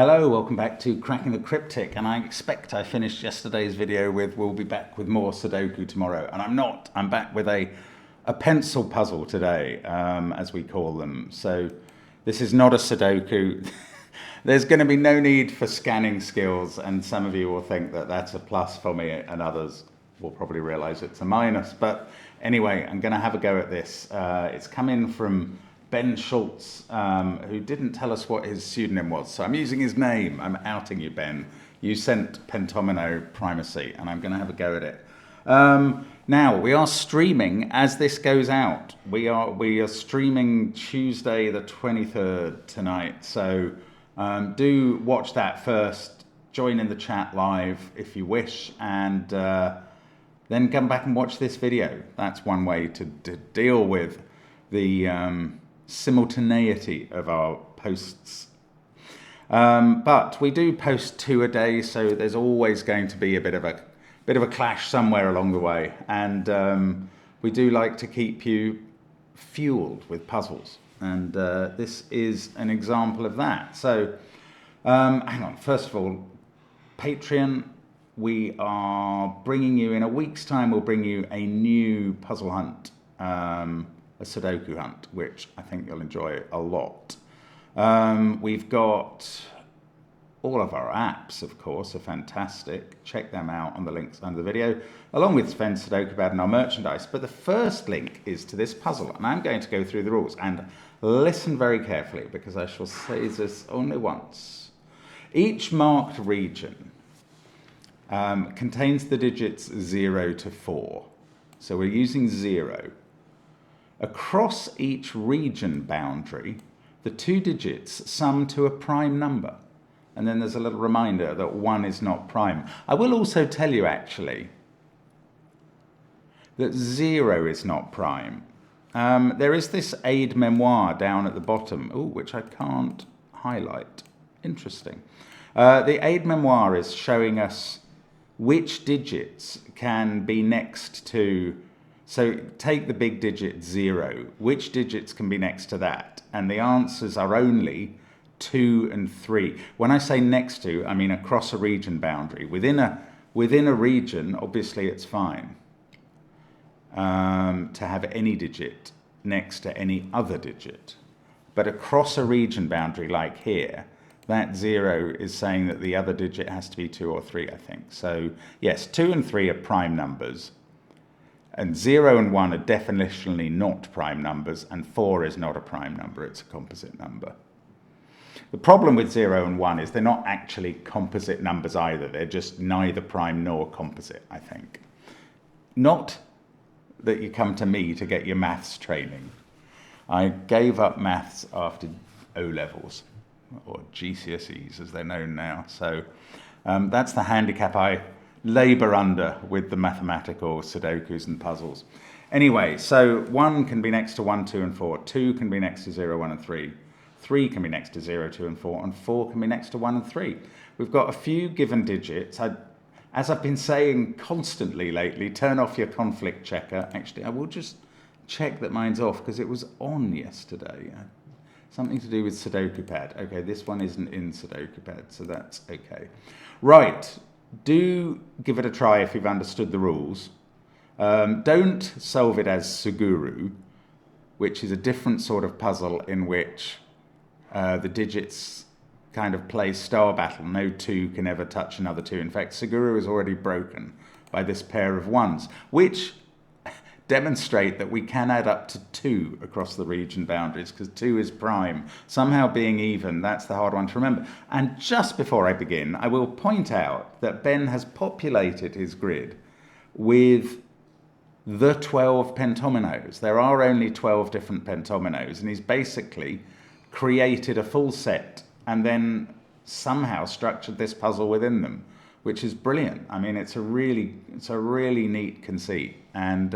Hello, welcome back to Cracking the Cryptic, and I expect I finished yesterday's video with we'll be back with more Sudoku tomorrow, and I'm not. I'm back with a pencil puzzle today, as we call them. So this is not a Sudoku. There's going to be no need for scanning skills, and some of you will think that that's a plus for me, and others will probably realize it's a minus. But anyway, I'm going to have a go at this. It's come in from Ben Schultz, who didn't tell us what his pseudonym was. So I'm using his name. I'm outing you, Ben. You sent Pentominoes primacy, and I'm going to have a go at it. Now, we are streaming as this goes out. We are streaming Tuesday the 23rd tonight. So do watch that first. Join in the chat live if you wish, and then come back and watch this video. That's one way to deal with the simultaneity of our posts. But we do post 2 a day, so there's always going to be a bit of a clash somewhere along the way, and we do like to keep you fueled with puzzles, and this is an example of that. So hang on, first of all, Patreon, we are bringing you, in a week's time, we'll bring you a new puzzle hunt, a Sudoku hunt, which I think you'll enjoy a lot. We've got all of our apps, of course, are fantastic. Check them out on the links under the video, along with Sven's SUDOKU PAD and our merchandise. But the first link is to this puzzle, and I'm going to go through the rules. And listen very carefully, because I shall say this only once. Each marked region contains the digits 0 to 4. So we're using 0. Across each region boundary, the 2 digits sum to a prime number. And then there's a little reminder that 1 is not prime. I will also tell you, actually, that 0 is not prime. There is this aide memoire down at the bottom, which I can't highlight. Interesting. The aide memoire is showing us which digits can be next to. So take the big digit 0. Which digits can be next to that? And the answers are only 2 and 3. When I say next to, I mean across a region boundary. Within a region, obviously it's fine to have any digit next to any other digit. But across a region boundary like here, that 0 is saying that the other digit has to be 2 or 3, I think. So yes, 2 and 3 are prime numbers. And 0 and 1 are definitionally not prime numbers, and 4 is not a prime number, it's a composite number. The problem with 0 and 1 is they're not actually composite numbers either. They're just neither prime nor composite, I think. Not that you come to me to get your maths training. I gave up maths after O-levels, or GCSEs as they're known now. So that's the handicap I labour under with the mathematical Sudokus and puzzles. Anyway, so 1 can be next to 1, 2 and 4. 2 can be next to 0, 1 and 3. 3 can be next to 0, 2 and 4. And 4 can be next to 1 and 3. We've got a few given digits. As I've been saying constantly lately, turn off your conflict checker. Actually, I will just check that mine's off, because it was on yesterday. Something to do with SUDOKU PAD. Okay, this one isn't in SUDOKU PAD, so that's okay. Right. Do give it a try if you've understood the rules. Don't solve it as Suguru, which is a different sort of puzzle in which the digits kind of play star battle. No 2 can ever touch another 2. In fact, Suguru is already broken by this pair of 1s, which demonstrate that we can add up to 2 across the region boundaries, because 2 is prime. Somehow being even, that's the hard one to remember. And just before I begin, I will point out that Ben has populated his grid with the 12 Pentominoes. There are only 12 different Pentominoes, and he's basically created a full set and then somehow structured this puzzle within them, which is brilliant. I mean, it's a really neat conceit, and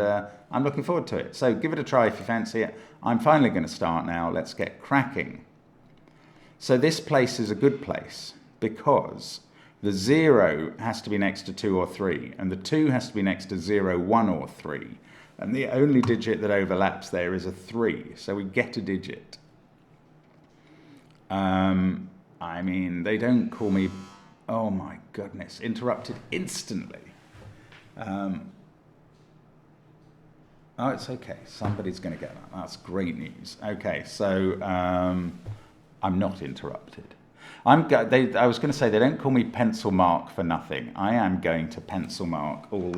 I'm looking forward to it. So give it a try if you fancy it. I'm finally going to start now. Let's get cracking. So this place is a good place, because the 0 has to be next to 2 or 3, and the 2 has to be next to 0, 1 or 3. And the only digit that overlaps there is a 3, so we get a digit. I mean, they don't call me, oh my goodness, interrupted instantly. Oh, it's okay. Somebody's going to get that. That's great news. Okay, so I'm not interrupted. I was going to say they don't call me pencil mark for nothing. I am going to pencil mark all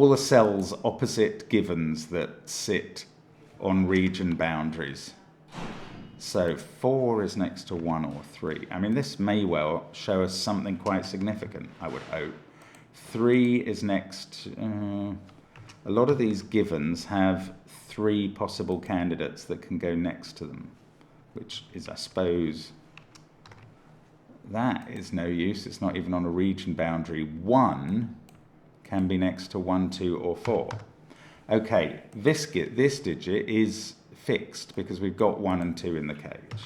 the cells opposite givens that sit on region boundaries. So 4 is next to 1 or 3. I mean, this may well show us something quite significant, I would hope. 3 is next. A lot of these givens have 3 possible candidates that can go next to them, which is, I suppose, that is no use. It's not even on a region boundary. 1 can be next to 1, 2, or 4. Okay, this digit is fixed because we've got 1 and 2 in the cage.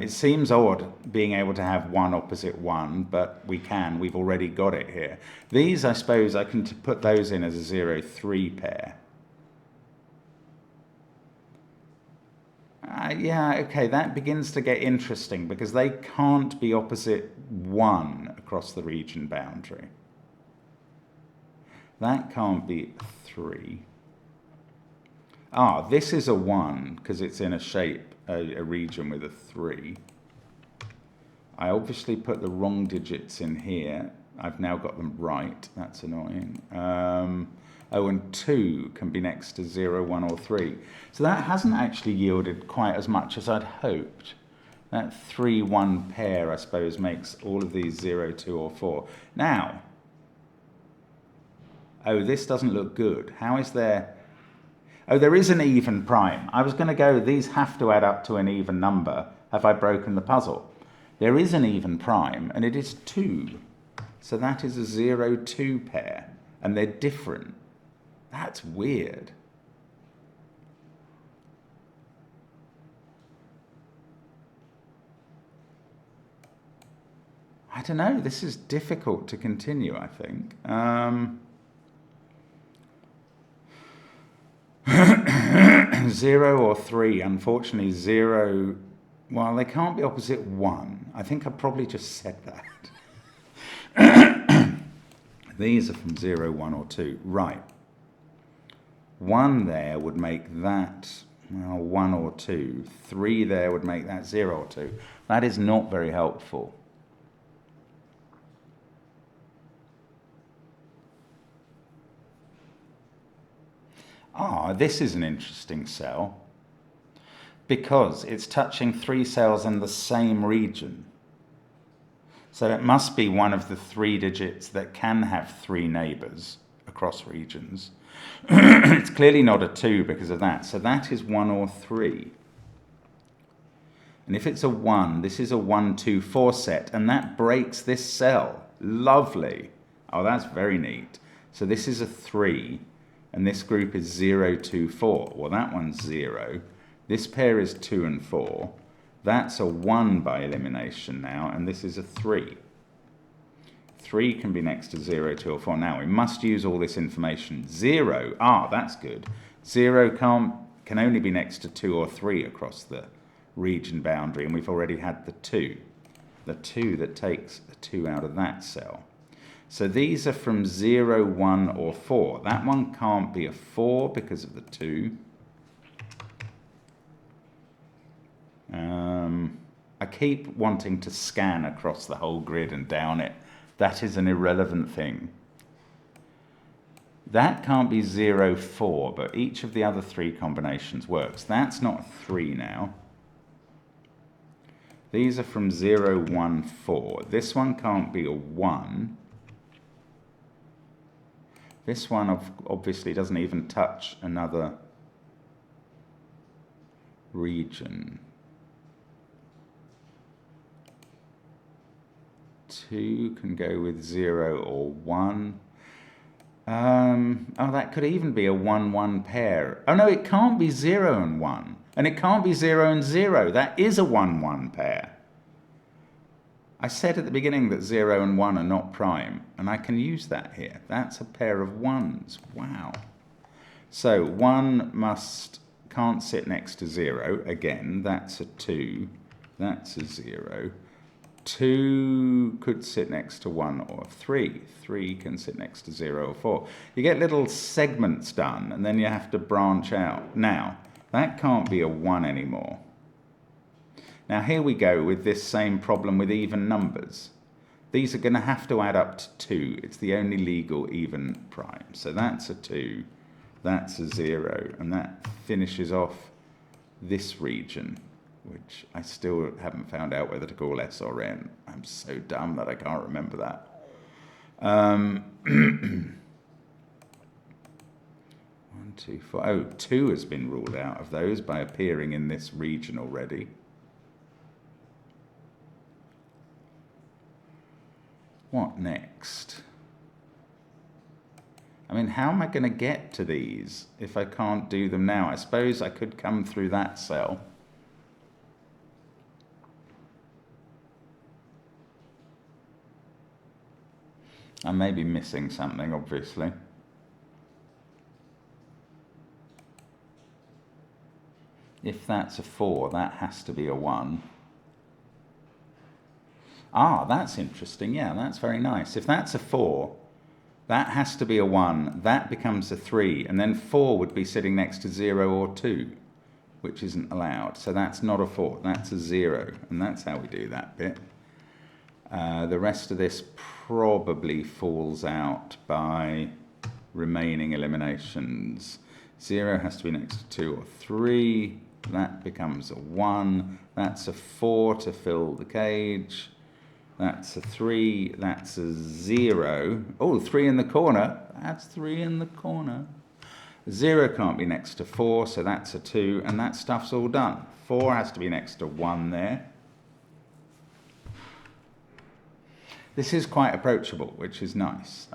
It seems odd being able to have 1 opposite 1, but we've already got it here. These, I suppose, I can put those in as a 0-3 pair. Yeah, okay, that begins to get interesting because they can't be opposite 1 across the region boundary. That can't be 3. This is a 1 because it's in a shape, a region with a 3. I obviously put the wrong digits in here. I've now got them right. That's annoying. And 2 can be next to 0, 1, or 3. So that hasn't actually yielded quite as much as I'd hoped. That 3-1 pair, I suppose, makes all of these 0, 2, or 4. Now, this doesn't look good. How is there... there is an even prime. I was going to go, these have to add up to an even number. Have I broken the puzzle? There is an even prime, and it is 2. So that is a 0-2 pair, and they're different. That's weird. I don't know. This is difficult to continue, I think. 0 or 3, unfortunately 0, well, they can't be opposite 1. I think I probably just said that. These are from 0, 1 or 2. Right. 1 there would make that, well, 1 or 2. 3 there would make that 0 or 2. That is not very helpful. This is an interesting cell because it's touching 3 cells in the same region. So it must be one of the 3 digits that can have 3 neighbours across regions. It's clearly not a 2 because of that. So that is 1 or 3. And if it's a 1, this is a 1, 2, 4 set, and that breaks this cell. Lovely. That's very neat. So this is a 3. And this group is 0, 2, 4. Well, that one's 0. This pair is 2 and 4. That's a 1 by elimination now, and this is a 3. 3 can be next to 0, 2, or 4. Now, we must use all this information. 0, that's good. 0 can only be next to 2 or 3 across the region boundary, and we've already had the 2. The 2 that takes a 2 out of that cell. So these are from 0, 1, or 4. That one can't be a 4 because of the 2. I keep wanting to scan across the whole grid and down it. That is an irrelevant thing. That can't be 0, 4, but each of the other 3 combinations works. That's not 3 now. These are from 0, 1, 4. This one can't be a 1. This one obviously doesn't even touch another region. 2 can go with 0 or 1. That could even be a 1, 1 pair. No, it can't be 0 and 1. And it can't be 0 and 0. That is a 1, 1 pair. I said at the beginning that 0 and 1 are not prime, and I can use that here. That's a pair of 1s. Wow. So 1 can't sit next to 0. Again, that's a 2. That's a 0. 2 could sit next to 1 or 3. 3 can sit next to 0 or 4. You get little segments done, and then you have to branch out. Now, that can't be a 1 anymore. Now, here we go with this same problem with even numbers. These are going to have to add up to 2. It's the only legal even prime. So that's a 2, that's a 0, and that finishes off this region, which I still haven't found out whether to call S or N. I'm so dumb that I can't remember that. 1, 2, 4. Oh, 2 has been ruled out of those by appearing in this region already. What next? I mean, how am I going to get to these if I can't do them now? I suppose I could come through that cell. I may be missing something, obviously. If that's a 4, that has to be a 1. Ah, that's interesting. Yeah, that's very nice. If that's a 4, that has to be a 1. That becomes a 3. And then 4 would be sitting next to 0 or 2, which isn't allowed. So that's not a 4. That's a 0. And that's how we do that bit. The rest of this probably falls out by remaining eliminations. 0 has to be next to 2 or 3. That becomes a 1. That's a 4 to fill the cage. That's a 3. That's a 0. Oh, 3 in the corner. That's 3 in the corner. 0 can't be next to 4, so that's a 2. And that stuff's all done. 4 has to be next to 1 there. This is quite approachable, which is nice.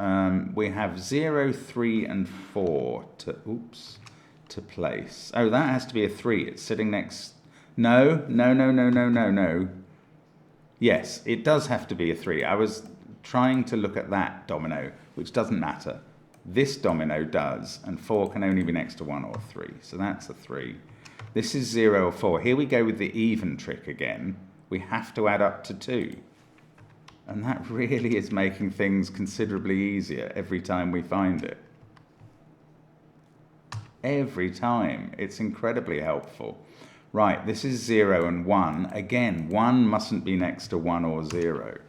We have 0, 3, and 4 to place. Oh, that has to be a 3. It's sitting next... No. Yes, it does have to be a 3. I was trying to look at that domino, which doesn't matter. This domino does, and 4 can only be next to 1 or 3. So that's a 3. This is 0 or 4. Here we go with the even trick again. We have to add up to 2. And that really is making things considerably easier every time we find it. Every time. It's incredibly helpful. Right, this is 0 and 1. Again, 1 mustn't be next to 1 or 0.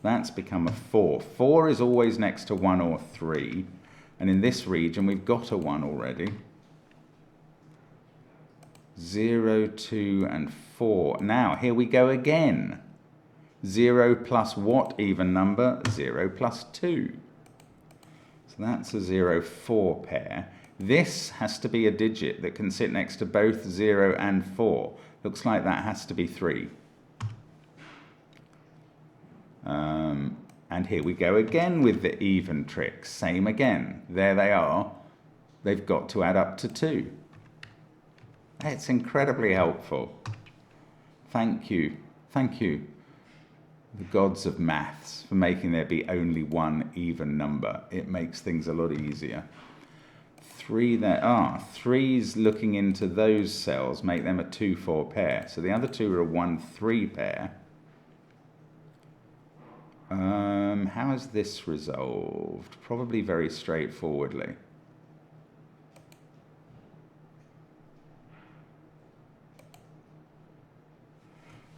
That's become a 4. 4 is always next to 1 or 3. And in this region, we've got a 1 already. 0, 2, and 4. Now, here we go again. 0 plus what even number? 0 plus 2. So that's a 0, 4 pair. This has to be a digit that can sit next to both 0 and 4. Looks like that has to be 3. And here we go again with the even trick. Same again. There they are. They've got to add up to 2. It's incredibly helpful. Thank you. Thank you, the gods of maths, for making there be only one even number. It makes things a lot easier. 3 there. 3's looking into those cells, make them a 2, 4 pair. So the other two are a 1, 3 pair. How is this resolved? Probably very straightforwardly.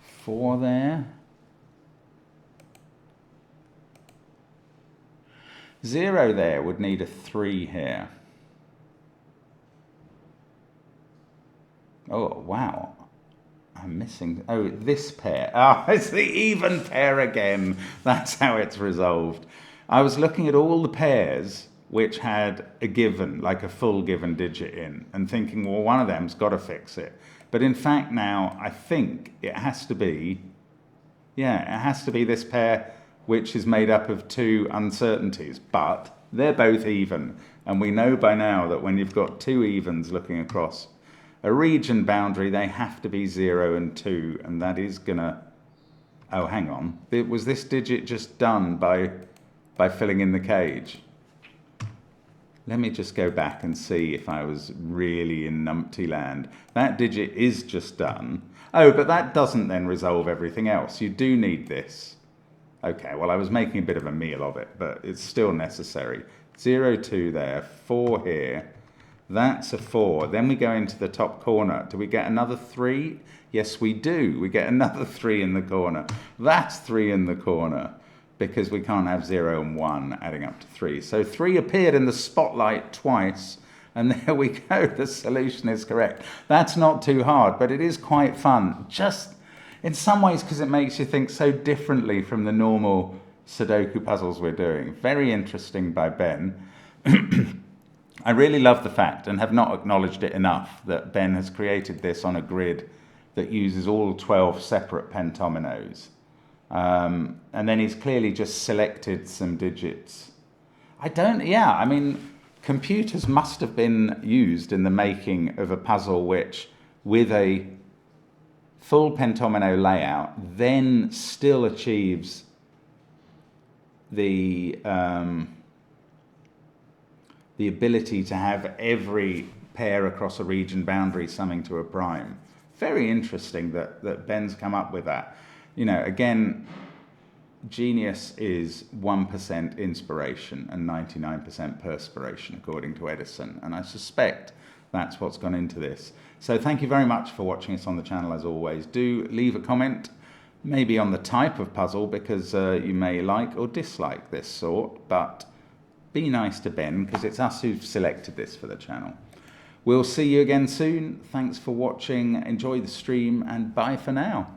Four there. 0 there would need a 3 here. Oh, wow. I'm missing... Oh, this pair. Ah, it's the even pair again. That's how it's resolved. I was looking at all the pairs which had a given, like a full given digit in, and thinking, well, one of them's got to fix it. But in fact now, I think it has to be... Yeah, it has to be this pair which is made up of 2 uncertainties, but they're both even. And we know by now that when you've got 2 evens looking across a region boundary, they have to be 0 and 2, and that is gonna... Oh, hang on. Was this digit just done by filling in the cage? Let me just go back and see if I was really in numpty land. That digit is just done. Oh, but that doesn't then resolve everything else. You do need this. Okay, well, I was making a bit of a meal of it, but it's still necessary. 0, 2 there, 4 here. That's a 4. Then we go into the top corner. Do we get another 3? Yes, we do. We get another 3 in the corner. That's 3 in the corner because we can't have 0 and 1 adding up to 3. So 3 appeared in the spotlight twice, and there we go. The solution is correct. That's not too hard, but it is quite fun. Just in some ways because it makes you think so differently from the normal Sudoku puzzles we're doing. Very interesting by Ben. I really love the fact, and have not acknowledged it enough, that Ben has created this on a grid that uses all 12 separate pentominoes. And then he's clearly just selected some digits. I mean, computers must have been used in the making of a puzzle which, with a full pentomino layout, then still achieves the ability to have every pair across a region boundary summing to a prime. Very interesting that Ben's come up with that. You know, again, genius is 1% inspiration and 99% perspiration, according to Edison. And I suspect that's what's gone into this. So thank you very much for watching us on the channel, as always. Do leave a comment, maybe on the type of puzzle, because you may like or dislike this sort, but be nice to Ben, because it's us who've selected this for the channel. We'll see you again soon. Thanks for watching. Enjoy the stream, and bye for now.